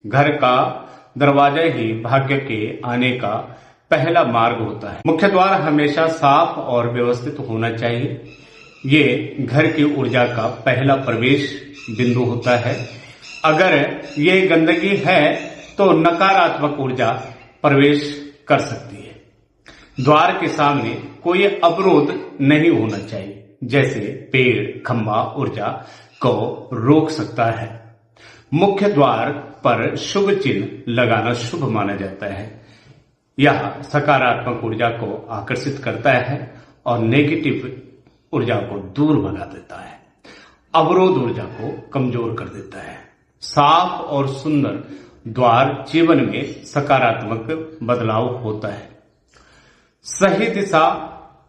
घर का दरवाजा ही भाग्य के आने का पहला मार्ग होता है। मुख्य द्वार हमेशा साफ और व्यवस्थित होना चाहिए। ये घर की ऊर्जा का पहला प्रवेश बिंदु होता है। अगर ये गंदगी है तो नकारात्मक ऊर्जा प्रवेश कर सकती है। द्वार के सामने कोई अवरोध नहीं होना चाहिए, जैसे पेड़, खंभा ऊर्जा को रोक सकता है। मुख्य द्वार पर शुभ चिन्ह लगाना शुभ माना जाता है। यह सकारात्मक ऊर्जा को आकर्षित करता है और नेगेटिव ऊर्जा को दूर भगा देता है। अवरोध ऊर्जा को कमजोर कर देता है। साफ और सुंदर द्वार जीवन में सकारात्मक बदलाव होता है। सही दिशा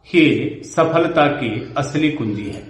ही सफलता की असली कुंजी है।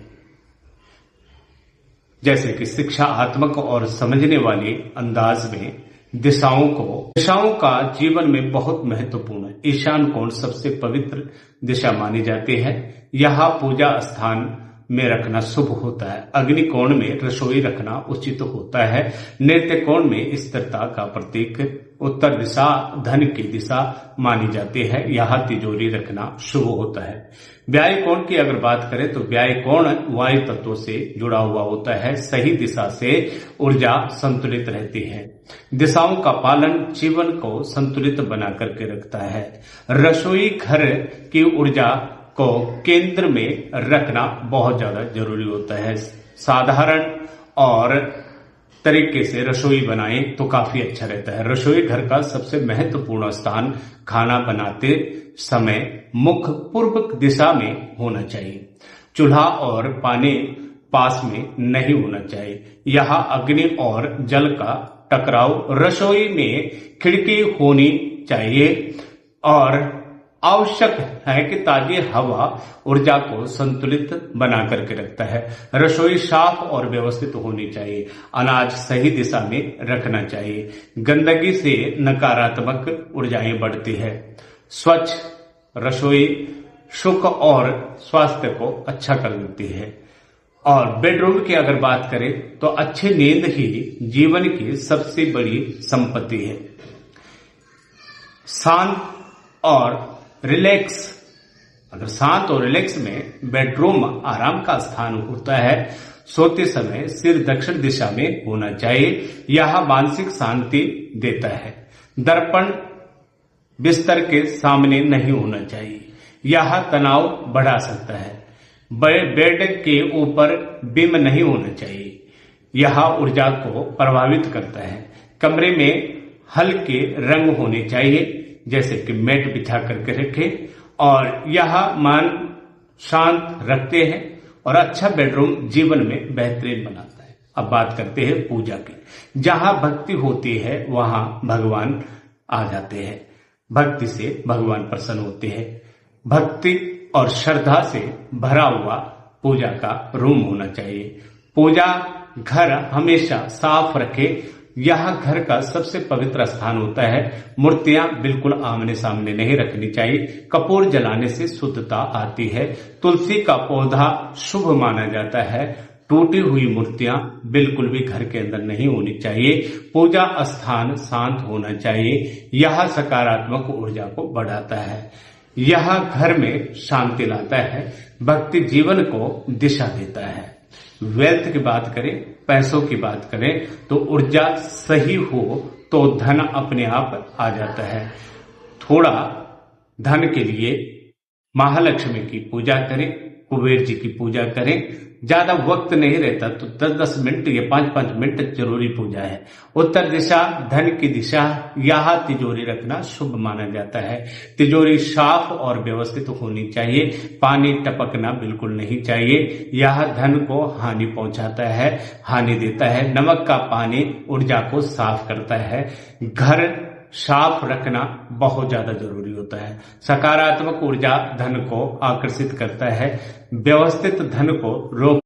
जैसे कि शिक्षात्मक और समझने वाले अंदाज में दिशाओं का जीवन में बहुत महत्वपूर्ण है। ईशान कोण सबसे पवित्र दिशा मानी जाती है। यहाँ पूजा स्थान में रखना शुभ होता है। अग्नि कोण में रसोई रखना उचित होता है। नृत्य कोण में स्थिरता का प्रतीक उत्तर दिशा धन की दिशा मानी जाती है। यहाँ तिजोरी रखना शुभ होता है। व्याय कोण की अगर बात करें तो व्याय कोण वायु तत्व से जुड़ा हुआ होता है। सही दिशा से ऊर्जा संतुलित रहती है। दिशाओं का पालन जीवन को संतुलित बना करके रखता है। रसोई घर की ऊर्जा को केंद्र में रखना बहुत ज्यादा जरूरी होता है। साधारण और तरीके से रसोई बनाएं तो काफी अच्छा रहता है। रसोई घर का सबसे महत्वपूर्ण स्थान खाना बनाते समय मुख पूर्व दिशा में होना चाहिए। चूल्हा और पानी पास में नहीं होना चाहिए। यहाँ अग्नि और जल का टकराव। रसोई में खिड़की होनी चाहिए और आवश्यक है कि ताजी हवा ऊर्जा को संतुलित बना करके रखता है। रसोई साफ और व्यवस्थित होनी चाहिए। अनाज सही दिशा में रखना चाहिए। गंदगी से नकारात्मक ऊर्जाएं बढ़ती है। स्वच्छ रसोई सुख और स्वास्थ्य को अच्छा कर देती है। और बेडरूम की अगर बात करें तो अच्छी नींद ही जीवन की सबसे बड़ी संपत्ति है। शांत और रिलैक्स, अगर शांत और रिलैक्स में बेडरूम आराम का स्थान होता है। सोते समय सिर दक्षिण दिशा में होना चाहिए। यह मानसिक शांति देता है। दर्पण बिस्तर के सामने नहीं होना चाहिए। यह तनाव बढ़ा सकता है। बेड के ऊपर बिम नहीं होना चाहिए। यह ऊर्जा को प्रभावित करता है। कमरे में हल्के रंग होने चाहिए, जैसे कि मैट बिछा करके रखें और यह मन शांत रखते हैं और अच्छा बेडरूम जीवन में बेहतरीन बनाता है। अब बात करते हैं पूजा की। जहां भक्ति होती है वहां भगवान आ जाते हैं। भक्ति से भगवान प्रसन्न होते हैं। भक्ति और श्रद्धा से भरा हुआ पूजा का रूम होना चाहिए। पूजा घर हमेशा साफ रखे। यह घर का सबसे पवित्र स्थान होता है। मूर्तियां बिल्कुल आमने सामने नहीं रखनी चाहिए। कपूर जलाने से शुद्धता आती है। तुलसी का पौधा शुभ माना जाता है। टूटी हुई मूर्तियां बिल्कुल भी घर के अंदर नहीं होनी चाहिए। पूजा स्थान शांत होना चाहिए। यह सकारात्मक ऊर्जा को बढ़ाता है। यह घर में शांति लाता है। भक्ति जीवन को दिशा देता है। वेल्थ की बात करें, पैसों की बात करें तो ऊर्जा सही हो तो धन अपने आप आ जाता है। थोड़ा धन के लिए महालक्ष्मी की पूजा करें, कुबेर जी की पूजा करें। ज्यादा वक्त नहीं रहता तो 10-10 मिनट या 5-5 मिनट जरूरी पूजा है। उत्तर दिशा धन की दिशा। यहाँ तिजोरी रखना शुभ माना जाता है। तिजोरी साफ और व्यवस्थित होनी चाहिए। पानी टपकना बिल्कुल नहीं चाहिए। यह धन को हानि पहुंचाता है, हानि देता है। नमक का पानी ऊर्जा को साफ करता है। घर साफ रखना बहुत ज्यादा जरूरी होता है। सकारात्मक ऊर्जा धन को आकर्षित करता है। व्यवस्थित धन को रोक